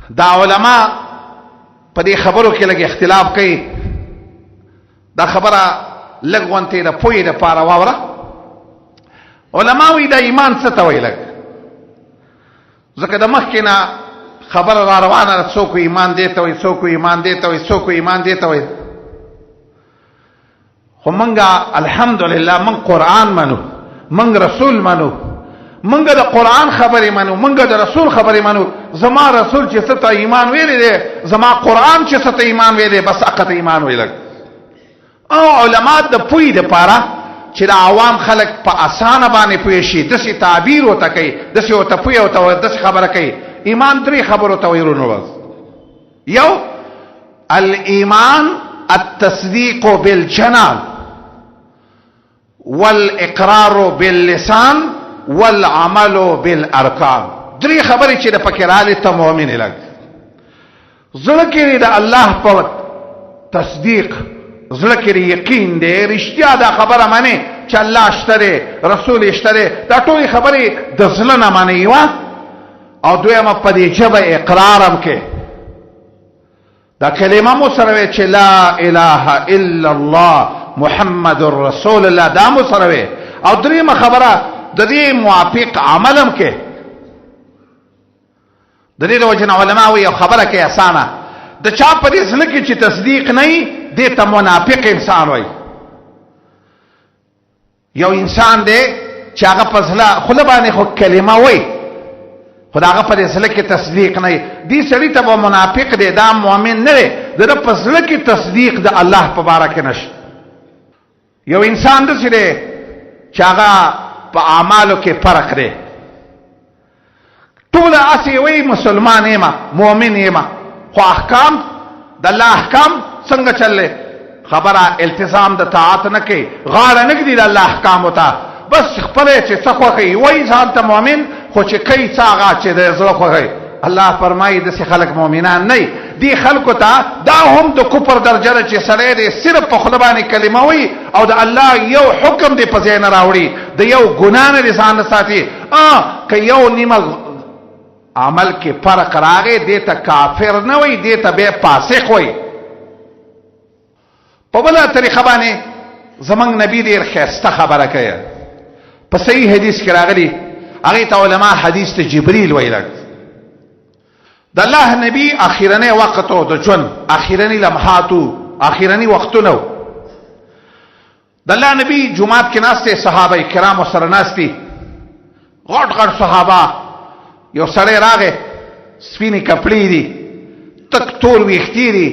دا علما په دې خبرو کې لږ اختلاف کوي. دا خبره لږ غونتې د پوهې دپاره واوره. علما وایي دا ایمان څه ته وایي لږ، ځکه د مخکې نه خبره را روانه ده، څوک ایمان دې ته وایي، څوک ایمان دې ته وایي، څوک ایمان دې ته وایي. خو منګه الحمدلله من قرآن منو، من رسول منو، منګه د قرآن خبرې منو، منګه د رسول خبرې منو. زما رسول چې څه ته ایمان ویلی دی، زما قرآن چې څه ته ایمان ویلی، بس هغه ته ایمان ویلک. او علما د پوهې دپاره چې د عوام خلک په اسانه باندې پوه شي، داسې تعبیر ورته کوي، داسې ورته پوهه ورته داسې خبره کوي. ایمان درې خبرو ته وایي ورونو. بس یو الایمان التصدیق بالجنان والاقرار باللسان والعمل بالارکان. درې خبرې چې د پکې راغلې ته مؤمن لګ. زړه کې د الله په تصدیق، زړه کې یقین دی، رښتیا دا خبره منې چې الله شته دی، رسول شته دی. دا ټولې خبرې د زړه نه منې یوه. او دویمه په دې ژبه اقرار هم کې، دا کلمه مو سره وی چې لا اله الا الله محمد رسول الله، دا مو سره وی. او دریمه خبره د دې موافق عمل هم کې. د دې د وجه نه علما وایي یو خبره کې اسانه، د چا په دې زړه کې چې تصدیق نه وي دې ته منافق انسان وایي. یو انسان دی چې هغه په زړه خوله باندې خو کلمه وایي، خو د هغه په دې زړه کې تصدیق نه وي، دې سړي ته به منافق دی، دا مؤمن نه دی. د ده په زړه کې تصدیق د الله په باره کې نشته. یو انسان داسې دی چې هغه په اعمالو کې فرق دی، ټوله هسې وایي مسلمان یم، مؤمن یم، خو احکام د الله احکام څنګه چللی، خبره التزام د طاعت نه کوي، غاړه نه ږدي د الله احکامو ته، بس خپله چې څه خوښوي وایي ځان ته مؤمن، خو چې کوي څه هغه چې د زړه خوښوي. الله فرمایي داسې خلک مؤمنان نه وي. دې خلکو ته دا هم د کفر درجه ده چې سړی دی صرف په خوله باندې کلمه وایي او د الله یو حکم دی په ځای نه راوړي، د یو ګناه نه دی ځان نه ساتي. که یو نیمه عمل کې فرق راغی دې ته کافر نه وایي، دې ته بیا فاسق وایي. په بله طریقه باندې زمونږ نبي ډېر ښایسته خبره کوي، په صحیح حدیث کې راغلي، هغې ته علما حدیث ته جبریل ویل. د الله نبی اخیرنی وخت او د ژوند اخیرنی لمحاتو، اخیرنی وختونه. د الله نبی جمعات کې ناسته، صحابه کرام سره ناستي، غټ غټ صحابه. یو سړی راغی، سپینې کپړې دي، تک تور ویښتې دي،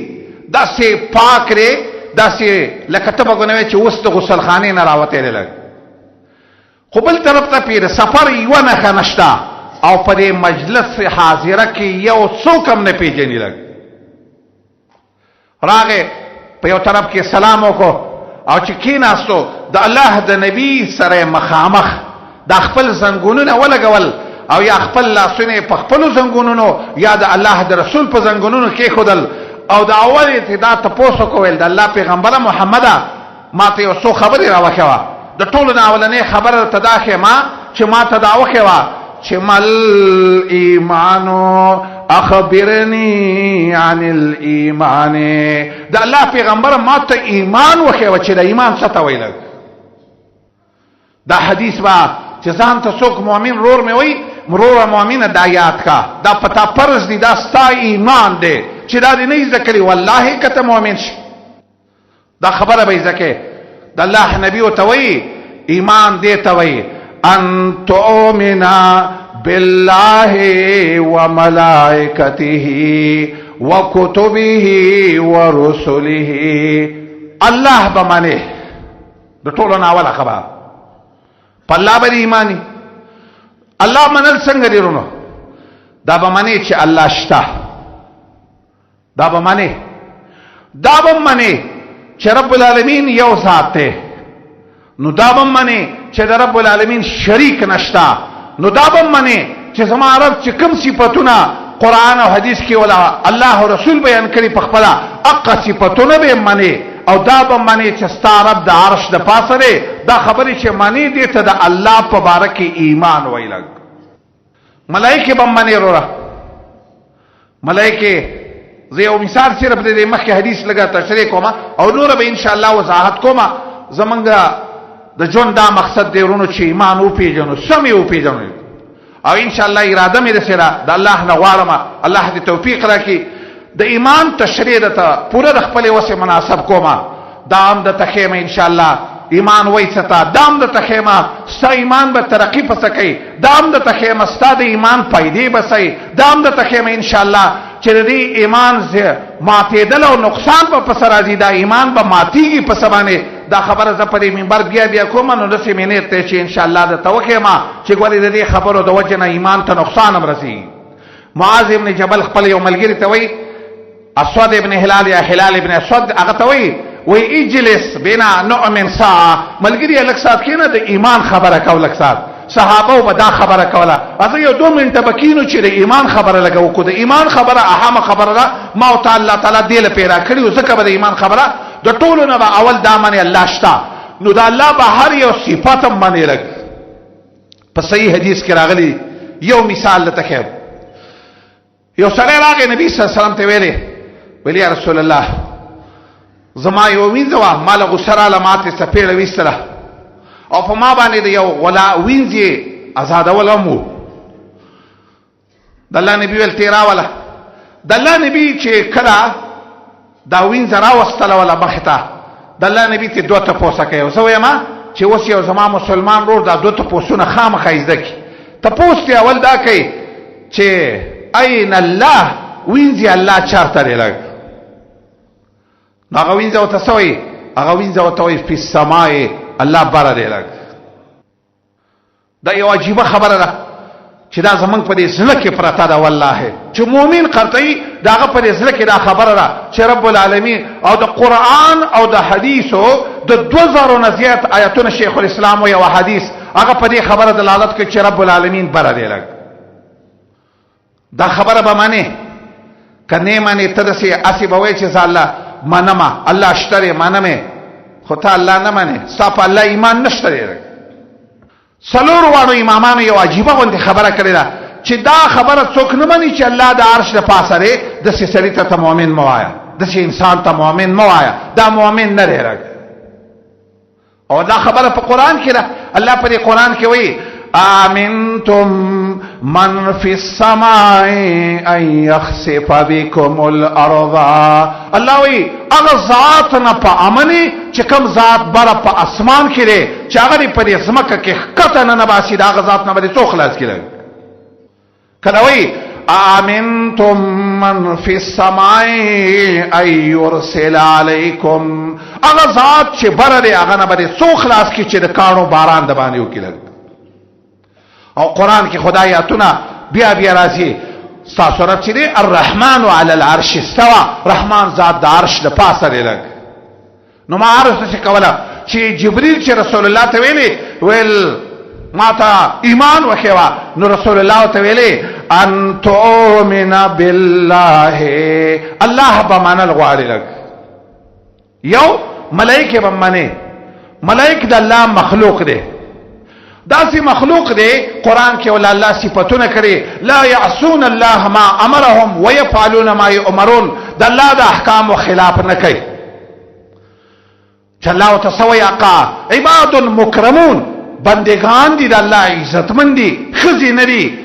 داسې پاک دی، داسې لکه ته به ګنوې چې اوس د غسلخانې نه راوتی دی لږ. خو بل طرف ته پې د سفر یوه نښه نشته، او په دې مجلس حاضره کې یو څوک هم نه پېژني. لږ راغې په یو طرف کې سلام وکړو، او چې کېناستو د الله د نبي سره مخامخ د خپل زنګونونه ولګول، او یا خپل لاسونه په خپلو زنګونونو یا د الله د رسول په زنګونونو کېښودل، او د اول ابتدا تپوس وکړل د الله پیغمبره محمده ما ته یو څو خبرې راوښوه. د ټولو نه اولنۍ خبره ته دا ښیمه چې ما ته دا وښوه چې مل ایمانو اخبرنی عن الایمان. د الله پیغمبر ما ته ایمان وښوه چې د ایمان څه ته ویل. دا حدیث با چې ځان ته څوک مؤمن رور مې وایي، مرور مؤمنه دا یاد کا، دا پتا فرض دی، دا ستا ایمان دی چې دا دې نه ذکرې والله که ته مؤمن شي. دا خبره به ذکر د الله نبی ورته وایي ایمان دې ته وایي ان تؤمن بالله وملائکته وکتبه ورسله. الله به منې د ټولو نه اوله خبره په الله به ایمانی. الله منل څنګه دی ورونو؟ دا به منې چې الله شته، دا به منې، دا به منې چې رب العالمین یو ذات دی، نو دا به منې چې د رب العالمین شریک نشته، نو دا به منې چې زما رب چې کوم صفتونه قرآن او حدیث کې ولا الله او رسول بیان کړي په خپله هغه صفتونه به منې. او دا به منې چې ستا رب د عرش د پاسه دی. دا خبرې چې منې دې ته د الله په باره کې ایمان ویل. ملائکه به منې وروره، ملائکه زه یو مثال صرف د مخکې حدیث لګا تشریح کوم او نور به ان شاء الله وضاحت کوم. زمونږ د ژوند دا مقصد دی ورونو چې ایمان وپېژنو، سم یې وپېژنو، او ان شاء الله اراده مې رسېده د الله نه غواړم الله دې توفیق راکړي. د ایمان تشریح دته پوره د خپلې وسې مناسب کومه، دا هم د تخیمه ان شاء الله ایمان وایسته، دا هم د تخیمه ستا ایمان به ترقی پسه کوي، دا هم د تخیمه ستا د ایمان پیدې به صحیح، دا هم د تخیمه ان شاء الله چې د دې ایمان ماتېدل او نقصان به پسه راځي، دا ایمان به ماتېږي پسه باندې. دا خبره زه په دې منبر بیا کوم، نو داسې مې نیت دی چې ان شاء الله درته وښیم چې ګورې د دې خبرو د وجې نه ایمان ته نقصان هم رسېږي. معاذ ابن جبل خپل یو ملګري ته وایي، اسود ابن هلال یا هلال ابن اسود، هغه ته وایي اجلس بنا نؤمن ساعه، ملګري لږ ساعت کښېنه د ایمان خبره کو لږ ساعت. صحابه به دا خبره کوله، هغه یو 2 منټه به کښېنو چې د ایمان خبره لږه وکړو. د ایمان خبره اهمه خبره ده، ما او ته الله تعالی دې له پیدا کړي وو، ځکه به د ایمان خبره د ټولو نه به اول دا منې الله شته، نو د الله به هر یو صفت هم منې. لږ په صحیح حدیث کې راغلی، یو مثال درته ښیم. یو سړی راغی نبي صلی الله علیه وسلم ته ویلې یا رسول الله زما یو وینځ وه، ما له غوسه راله، ماتې څپېړه ویستله او په ما باندې د یو غلا وینځ یې ازادول هم و. د الله نبي ویل تې راوله. د الله نبي چې کله دا وینځه راوستله وله مخې ته، د الله نبي ته 2 تپوسه کوي. زه وایم چې اوس یو زما مسلمان ورور دا 2 تپوسونه خامخا یې زده کړي. تپوس یې اول دا کوي چې این الله، وینځي الله چېرته دی؟ لږ نو هغه وینځه ورته څه وایي؟ هغه وینځه ورته وایي فی السماء، الله بره دی. لږ دا یو عجیبه خبره ده چې دا زمونږ په دې زړه کې پرته ده. والله چې مؤمن قطعي د هغه په دې زړه کې دا خبره ده چې رب العالمین او د قرآن او د حدیثو د 2000 نه زیات آیتونه شیخ الاسلام وایي او حدیث هغه په دې خبره دلالت کوي چې رب العالمین بره دی. لږ دا خبره به منې که نه منې؟ ته داسې اسې به وایې چې زه الله منمه، الله شته دی منمې، خو ته الله نه منې، ستا په الله ایمان نشته دی. څلور واړو امامانو یو عجیبه غوندې خبره کړې ده چې دا خبره څوک نه مني چې الله د عرش د پاسه دی، داسې سړي ته ته مؤمن مه وایه، داسې انسان ته مؤمن مه وایه، دا مؤمن نه دی. او دا خبره په قرآن کې ده. الله په دې قرآن کې وایي آمنتم من فی السماء ان یخسف بكم الارض. الله وی هغه ذات نه په امني چې کوم ذات بره په اسمان کې دی چې هغه په دې ځمکه کې ښکته نه باسي، دا هغه ذات نه به څوک خلاص کړي. کله وی آمنتم من فی السماء ان یرسل علیکم، هغه ذات چې بره دی هغه نه به څوک خلاص کړي چې د کاڼو باران د باندې وکړي. او قرآن کې خدای آیاتونه بیا راځي. ستاسو رب چې دی الرحمن علی العرش استوى، رحمان ذات د عرش د پاسه دی. لږ نو ما عرض څه کوله چې جبريل چې رسول الله ته ویل ما ته ایمان وکړه، نو رسول الله ته ویلې ان تؤمن بالله، الله به منل غواړي. لږ یو ملائکه به منې، ملائکه د الله مخلوق دی، داسې مخلوق دی قرآن کې ول الله صفاتونه کړي لا يعصون الله ما امرهم ويفعلون ما يؤمرون، د الله د احکام خلاف نه کوي. چې الله وتسوي اقا عباد مکرمون، بندگان دي د الله عزتمن دي، خزي نه دي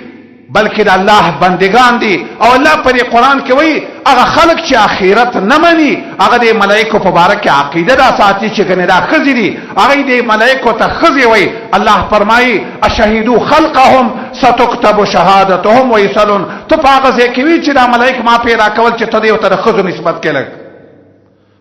بلکې د الله بندگان دي. او الله پر قرآن کې وایي هغه خلق چې اخرت نه مني هغه د ملائکو په باره کې عقیده دا ساتي چې کنه دا خزي دي، هغه د ملائکو ته خزي وایي. الله فرمایي اشهدوا خلقهم ستكتب شهادتهم ويسالون. ته په هغه ځای کې وی چې دا ملائک ما پیدا کول چې ته دې ته خزو نسبت کړل.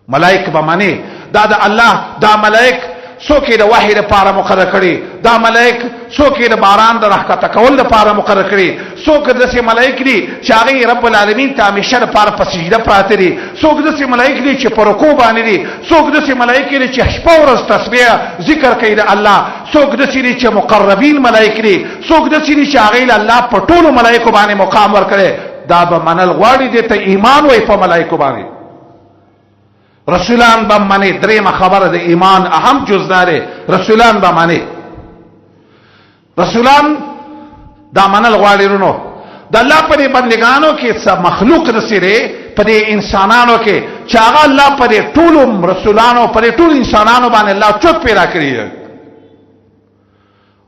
ملائک به مني دا د الله، دا ملائک څوک د وحی لپاره مقرر کړي، دا ملائک څوک د باران د راښکته کول لپاره مقرر کړي، څوک داسې ملائک دي چې هغه رب العالمین ته همیشه لپاره په سجده پراته دي، څوک داسې ملائک دي چې په رکوع باندې دي، څوک داسې ملائک دي چې شپه ورځ تسبیح ذکر کوي د الله، څوک داسې دي چې مقربین ملائک دي، څوک داسې دي چې هغه الله په ټولو ملائکو باندې مقام ورکړي. دا به منل غواړي دې ته ایمان وای په ملائکو باندې. رسولان به منی. درېمه خبره د ایمان اهم جز ده، رسولان به منی. رسولان دا منل غواړي. رونو د الله په بندگانو کې څه مخلوق رسېږي په دې انسانانو کې چې هغه الله په دې ټولو رسولانو په دې ټولو انسانانو باندې الله چوک پیدا کړی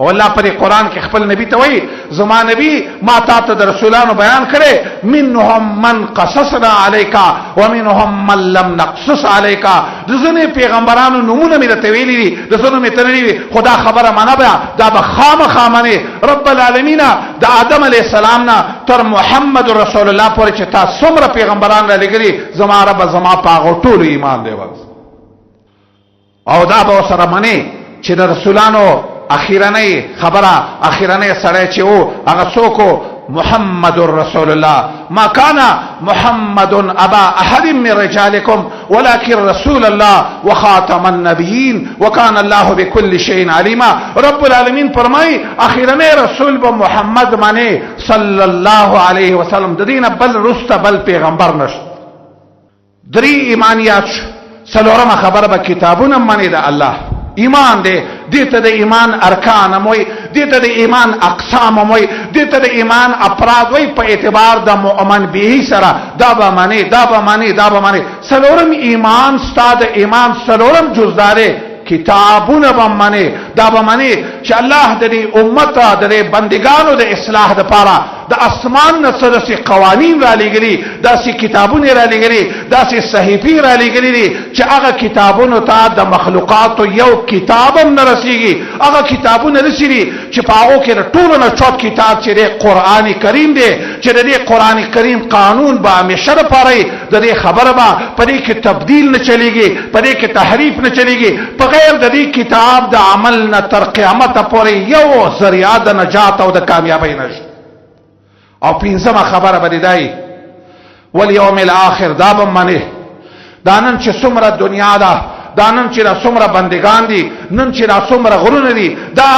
او الله پر قرآن کې خپل نبی ته وایي زما نبی ما تا ته د رسولانو بیان کړي منهم من قصصنا عليك ومنهم من لم نقصص عليك د ځینې پیغمبرانو نمونه مې درته ویلي دي د ځینو مې تللي دي خدا خبره منه بیا دا به خامخا منې رب العالمین د آدم علیه السلام نه تر محمد رسول الله پورې چې تا څومره پیغمبران را لېږلي زما رب زما په هغو ټولو ایمان دی او دا به ورسره منې چې د رسولانو اخیرنی خبره اخیرنی سړی چې وو هغه څوک محمد رسول الله ما كان محمد ابا احد من رجالكم ولكن رسول الله وخاتم النبيين وكان الله بكل شيء عليما رب العالمین فرمای اخیرنی رسول به محمد معنی صلی الله علیه وسلم د دین بل رست بل پیغمبر نشته دری ایمانیات څلورمه خبره به کتابونه معنی د الله ایمان دی دیتا د ایمان ارکان موي دیتا د ایمان اقسام موي دیتا د ایمان افراد وي په اعتبار د مؤمن به سره دا به معنی سلورم ایمان ستاد ایمان سلورم جزداري کتابونه به معنی دا به معنی چې الله د دې امت د بندگانو د اصلاح لپاره د اسمان نه څه قوانین را لګري داسې کتابونه را لګري داسې صحیفې را لګري دي چې هغه کتابونو ته د مخلوقاتو یو کتابم نه رسیږي هغه کتابونه رسیږي چې په هغو کې د ټولو نه چوت کتاب چې د قرآن کریم دی چې د دې قرآن کریم قانون به همیشه دپاره د دې خبره به په دې کې تبدیل نه چلیږي په دې کې تحریف نه چلیږي په غیر د دې کتاب د عمل نه تر قیامته پورې یو ذریعه د نجات او د کامیابۍ نشته او پینځمه خبره به دی والیوم الاخر دا به منې دا نن چې څومره دنیا ده دا نن چې دا څومره بندگان دي نن چې دا څومره غرونه دي دا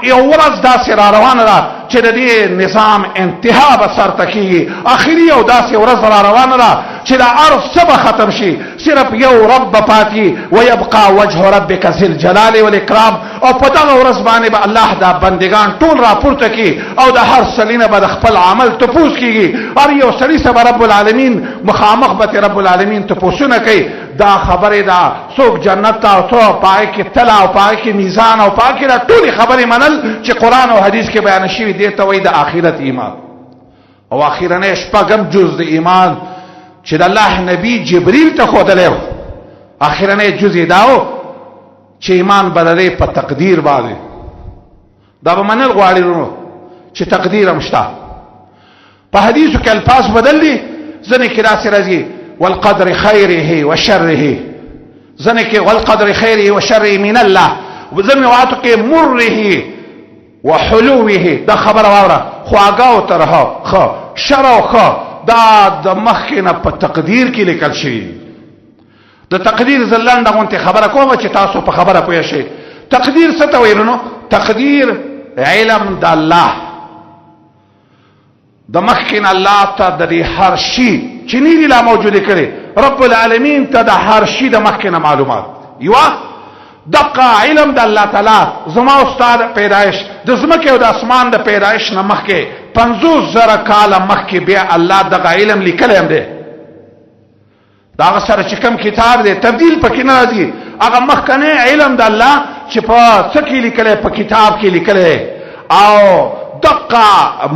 یو ورځ داسې را روانه ده چې د دې نظام انتها به سرته کېږي اخري یو داسې ورځ را روانه ده چې دا عرض څه به ختم شي صرف یو رب به پاتې ویبقى وجه ربک ذی الجلال والاکرام او په دغه ورځ باندې به الله دا بندگان ټول راپورته کړي او د هر سړي نه به د خپل عمل تپوس کېږي هر یو سړي سره به رب العالمین مخامخ به رب العالمین تپوسونه کوي دا خبره ده څوک جنت ته او څوک پای کې تله او پای کې میزان او پای کې دا ټولې خبرې منل چې قرآن او حدیث کې بیان شوي دې ته وایي د آخرت ایمان او اخیرنی شپږم جز د ایمان چې د الله نبی جبریل ته ښودلی و اخیرنی جز یې دا و چې ایمان بدلې په تقدیر باندې دا به منل غواړي ورونو چې تقدیر هم شته په حدیثو کې الفاظ بدل دي ځینې کې داسې راځي والقدر خیره وشره ځینې کې والقدر خیره وشره من الله ځینې روایاتو کې مره وحلوه دا خبره واوره خواږه او ترخه ښه شر او ښه دا د مخکې نه په تقدیر کې لیکل شوي د تقدیر زه لنډه غوندې خبره کوم چې تاسو په خبره پوه شئ تقدیر څه ته ویل نو تقدیر علم د الله د مخکې نه الله ته د دې هر شي چې نه دي لا موجودې کړي رب العالمین ته د هر شي د مخکې نه معلومات یوه دقه علم د الله تعالی زما استاد پیدایش د ځمکې او د اسمان د پیدایش نه مخکې 50,000 کاله مخکې بیا الله دغه علم لیکلی هم دی دا هغه سره چې کوم کتاب دی تبدیل پکې نه راځي هغه مخکنی علم د الله چې په څه کې لیکلی په کتاب کې لیکلی او دقه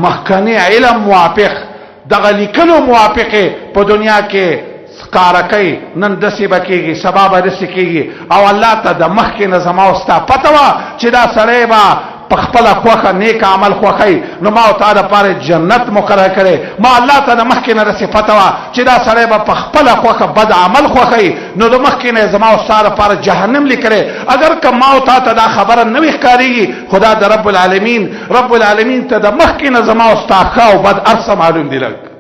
مخکنی علم موافق دغه لیکلو موافقې په دنیا کې ښکاره کوي نن داسې به کېږي سبا به داسې کېږي او الله ته د مخکې نه زما او ستا پته وه چې دا سړی به په خپله خوښه نیک عمل خوښوي نو ما او تا دپاره جنت مقرر کړی ما الله ته د مخکې نه داسې پته وه چې دا سړی به په خپله خوښه بد عمل خوښوي نو د مخکې نه زما او ستا دپاره جهنم لیکلی اگر که ما او تا ته دا خبره نه وي ښکارېږي خو دا د رب العالمین ته د مخکې نه زما او ستا ښه او بد هر څه معلوم دي لږ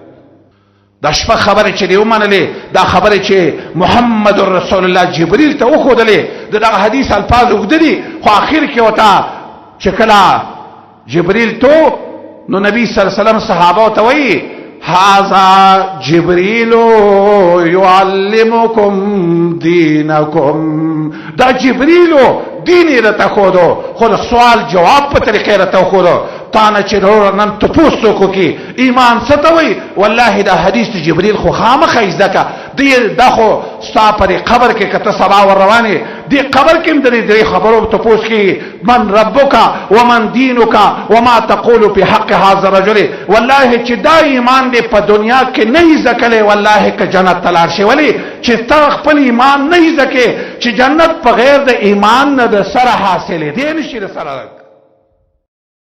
دا شپه خبره چې دی ومنلې دا خبره چې محمد رسول الله جبریل ته وښودلې د دغه حدیث الفاظ اوږده دي خو آخر کې ورته چې کله جبریل تو نو نبی صلی الله علیه وسلم صحابه ته وایي هذا جبریل يعلمكم دینکم دا جبریل دین یې راته ښودو خو د سوال جواب په طریقې راته وښودو تانه چې نن تپوس څوک کی ایمان ستوي والله دا حدیث جبريل خو خامخ ځکه دا خو ستا پر قبر کې کته سبا ور روانه دی قبر کې د خبرو تپوس کی من ربک ومن دینک وما تقول في حق هذا الرجل والله چې دا ایمان دې په دنیا کې نه ځکلې والله ک جنت تلار شي ولی چې تا خپل ایمان نه ځکه چې جنت په غیر د ایمان نه د سره حاصله دي نشي سره